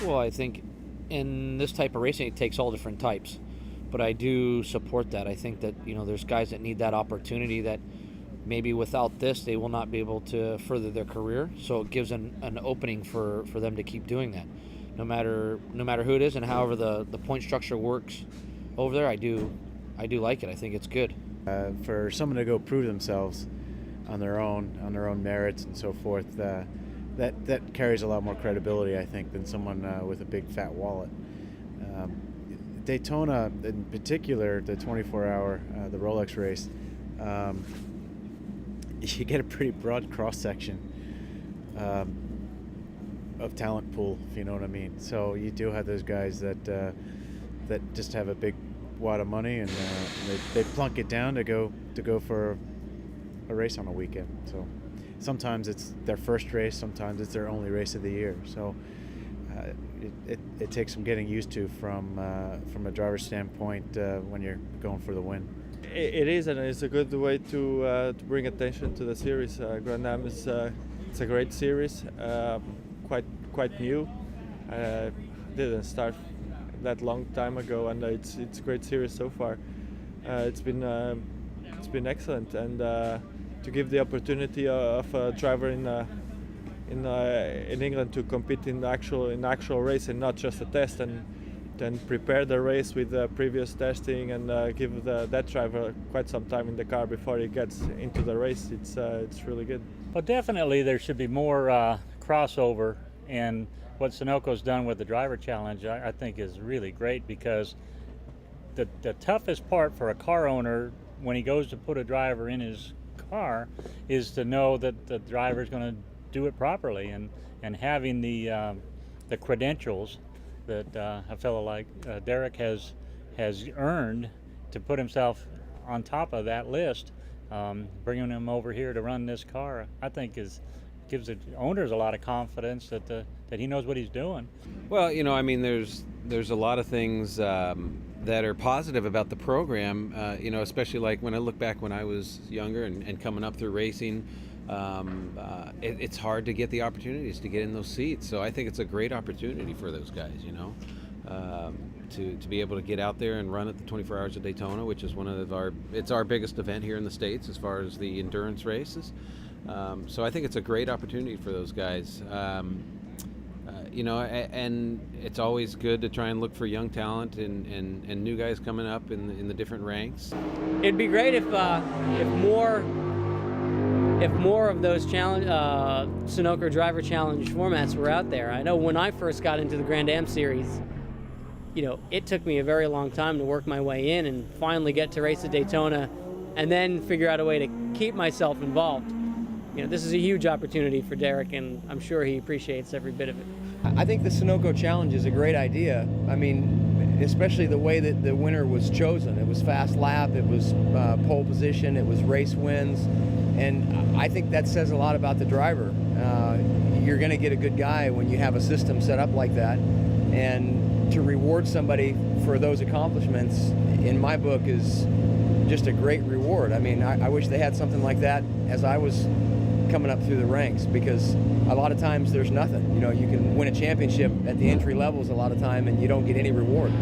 Well, I think in this type of racing, it takes all different types. But I do support that. I think that, there's guys that need that opportunity that maybe without this, they will not be able to further their career. So it gives an opening for them to keep doing that. No matter who it is and however the point structure works over there, I do like it. I think it's good. For someone to go prove themselves on their own merits and so forth, that carries a lot more credibility, I think, than someone with a big fat wallet. Daytona, in particular, the 24-hour, the Rolex race, you get a pretty broad cross-section of talent pool, if you know what I mean. So you do have those guys that just have a big wad of money, and they plunk it down to go for a race on a weekend. So sometimes it's their first race, sometimes it's their only race of the year. So it takes some getting used to from a driver's standpoint when you're going for the win. It is, and it's a good way to bring attention to the series. Grand Am is it's a great series, quite new. Didn't start that long time ago, and it's a great series so far. It's been excellent, and to give the opportunity of a driver in England to compete in actual race and not just a test, and then prepare the race with previous testing and give that driver quite some time in the car before he gets into the race. It's really good. Well, definitely there should be more crossover, and what SUNOCO's done with the driver challenge I think is really great, because the toughest part for a car owner when he goes to put a driver in his car is to know that the driver is going to do it properly, and having the credentials that a fellow like Derek has earned to put himself on top of that list, bringing him over here to run this car, I think gives the owners a lot of confidence that he knows what he's doing. Well, there's a lot of things that are positive about the program, especially like when I look back when I was younger and coming up through racing. It's hard to get the opportunities to get in those seats, so I think it's a great opportunity for those guys, to be able to get out there and run at the 24 Hours of Daytona, which is it's our biggest event here in the States as far as the endurance races. So I think it's a great opportunity for those guys. And it's always good to try and look for young talent and new guys coming up in the different ranks. It'd be great if more of those SUNOCO Driver Challenge formats were out there. I know when I first got into the Grand Am Series, it took me a very long time to work my way in and finally get to race at Daytona, and then figure out a way to keep myself involved. This is a huge opportunity for Derek, and I'm sure he appreciates every bit of it. I think the SUNOCO Challenge is a great idea. I mean, especially the way that the winner was chosen. It was fast lap, it was pole position, it was race wins, and I think that says a lot about the driver. You're going to get a good guy when you have a system set up like that, and to reward somebody for those accomplishments, in my book, is just a great reward. I mean, I wish they had something like that as I was coming up through the ranks, because a lot of times there's nothing. You can win a championship at the entry levels a lot of time and you don't get any reward.